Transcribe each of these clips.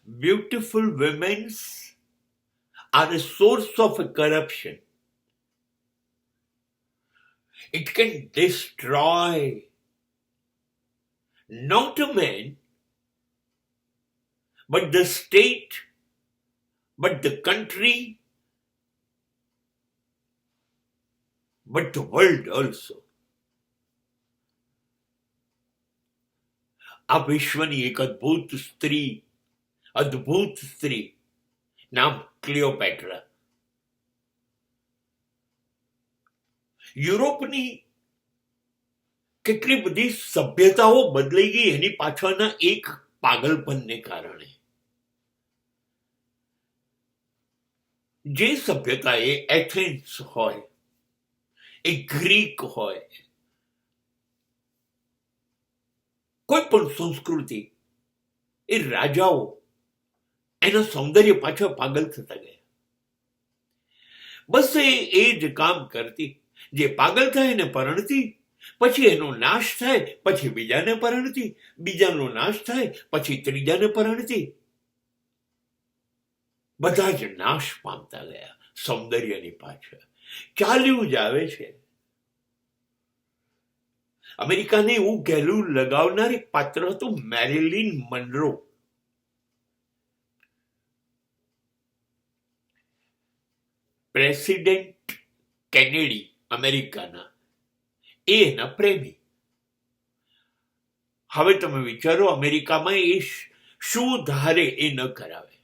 Beautiful women are a source of corruption. It can destroy not a man, but the state, but the country, but the world also. આ વિશ્વની એક અદ્ભુત સ્ત્રી નામ ક્લિયોપેટ્રા. યુરોપની કેટલી બધી સભ્યતાઓ બદલાઈ ગઈ એની પાછળના એક પાગલપનને કારણે. જે સભ્યતા એ એથેન્સ હોય, એ ગ્રીક હોય, કોઈ પણ સંસ્કૃતિ, એ રાજાઓ એના સૌંદર્ય પાછળ પાગલ થતા ગયા. બસ એ જ કામ કરતી. જે પાગલ થાય એને પરણતી, પછી એનો નાશ થાય, પછી બીજાને પરણતી, બીજાનો નાશ થાય, પછી ત્રીજાને પરણતી. બધા જ નાશ પામતા ગયા સૌંદર્યની પાછળ. ચાલ્યું જ આવે છે. અમેરિકાને એવું ગહેલું લગાવનાર એક પાત્ર હતું મેરિલિન મનરો. પ્રેસિડેન્ટ કેનેડી અમેરિકાના, એ એના પ્રેમી. હવે તમે વિચારો, અમેરિકામાં એ શું ધારે એ ન કરાવે.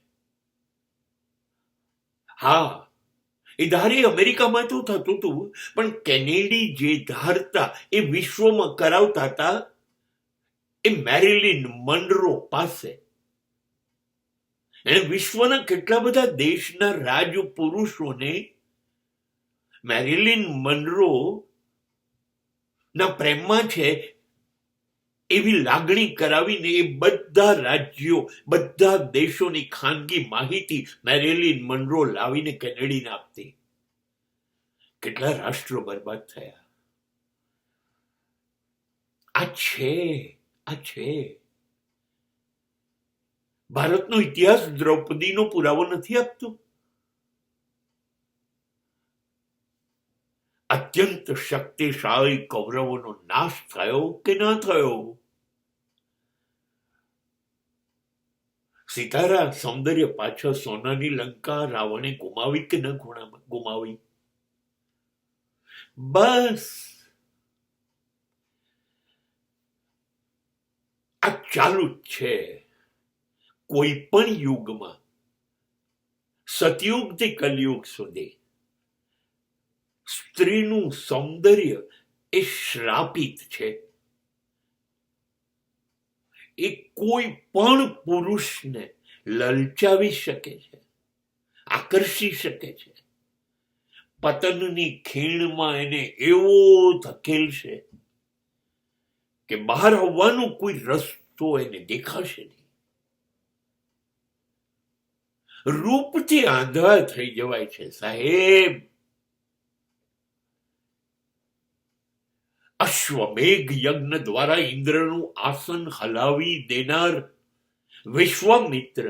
હા, એ ધારે અમેરિકામાં તો થતું હતું, પણ કેનેડી જે ધારતા એ વિશ્વમાં કરાવતા હતા એ મેરિલિન મનરો પાસે. એને વિશ્વના કેટલા બધા દેશના રાજપુરુષોને મેરિલિન મનરો ના પ્રેમમાં છે એવી લાગણી કરાવીને એ બધા રાજ્યો, બધા દેશોની ખાનગી માહિતી મેરિલિન મનરો લાવીને કેનેડીને આપતી. કેટલા રાષ્ટ્રો બરબાદ થયા. આ છે ભારતનો ઇતિહાસ દ્રૌપદીનો પુરાવો નથી આપતો. અત્યંત શક્તિશાળી કૌરવોનો નાશ થયો કે ના થયો? સિતારા સૌંદર્ય પાછળ સોનાની લંકા રાવણે ગુમાવી કે ન ગુમાવી? બસ આ ચાલુ જ છે. કોઈ પણ યુગમાં, સતયુગથી કલયુગ સુધી, સ્ત્રીનું સૌંદર્ય એ શ્રાપિત છે. એ કોઈ પણ પુરુષને લલચાવી શકે છે, આકર્ષી શકે છે. પતનની ખીણમાં એને એવો ધકેલશે કે બહાર આવવાનો કોઈ રસ્તો એને દેખાશે નહીં. રૂપથી આંધળા થઈ જવાય છે સાહેબ. અશ્વમેઘ યજ્ઞ દ્વારા ઇન્દ્રનું આસન હલાવી દેનાર વિશ્વામિત્ર,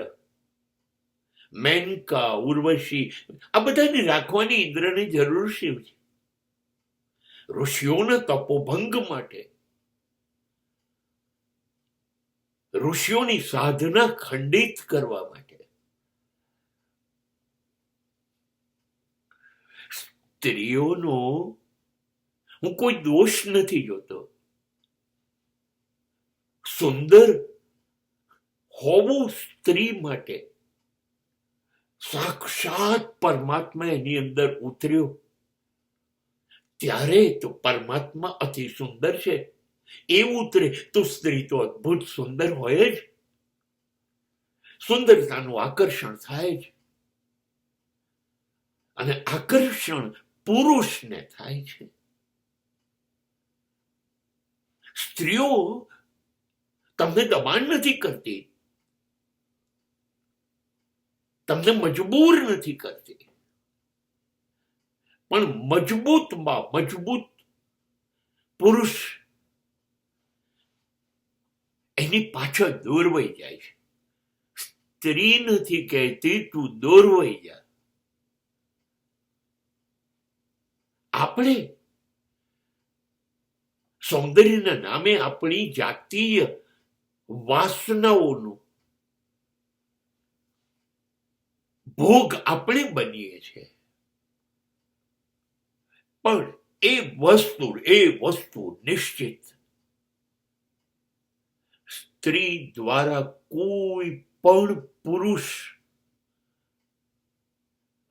મેનકા, ઉર્વશી, આ બધાને રાખવાની ઇન્દ્રને જરૂર છે. ઋષિઓના તપોભંગ માટે, ઋષિઓની સાધના ખંડિત કરવા માટે. સ્ત્રીઓનો હું કોઈ દોષ નથી જોતો. સુંદર હોવું સ્ત્રી માટે સાક્ષાત પરમાત્મા એની અંદર ઉતર્યો ત્યારે તો પરમાત્મા અતિ સુંદર છે એ ઉતરે તો સ્ત્રી તો અદ્ભુત સુંદર હોય જ. સુંદરતાનું આકર્ષણ થાય જ, અને આકર્ષણ પુરુષને થાય છે. સ્ત્રીઓ તમને દબાણ નથી કરતી, તમને મજબૂર નથી કરતી, પણ મજબૂતમાં મજબૂત પુરુષ એની પાછળ દોરવાઈ જાય છે. સ્ત્રી નથી કહેતી તું દોરવાઈ જા. આપણે સૌંદર્યના નામે આપણી જાતીય વાસનાઓનો ભોગ આપણે બનીએ છીએ. પણ એ વસ્તુ નિશ્ચિત સ્ત્રી દ્વારા કોઈ પણ પુરુષ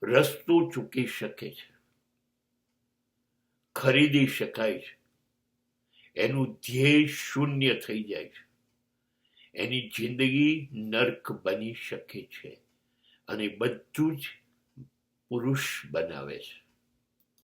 રસ્તો ચૂકી શકે છે, ખરીદી શકાય છે, એનું ધ્યેય શૂન્ય થઈ જાય છે, એની જિંદગી નર્ક બની શકે છે, અને બધું જ પુરુષ બનાવે છે.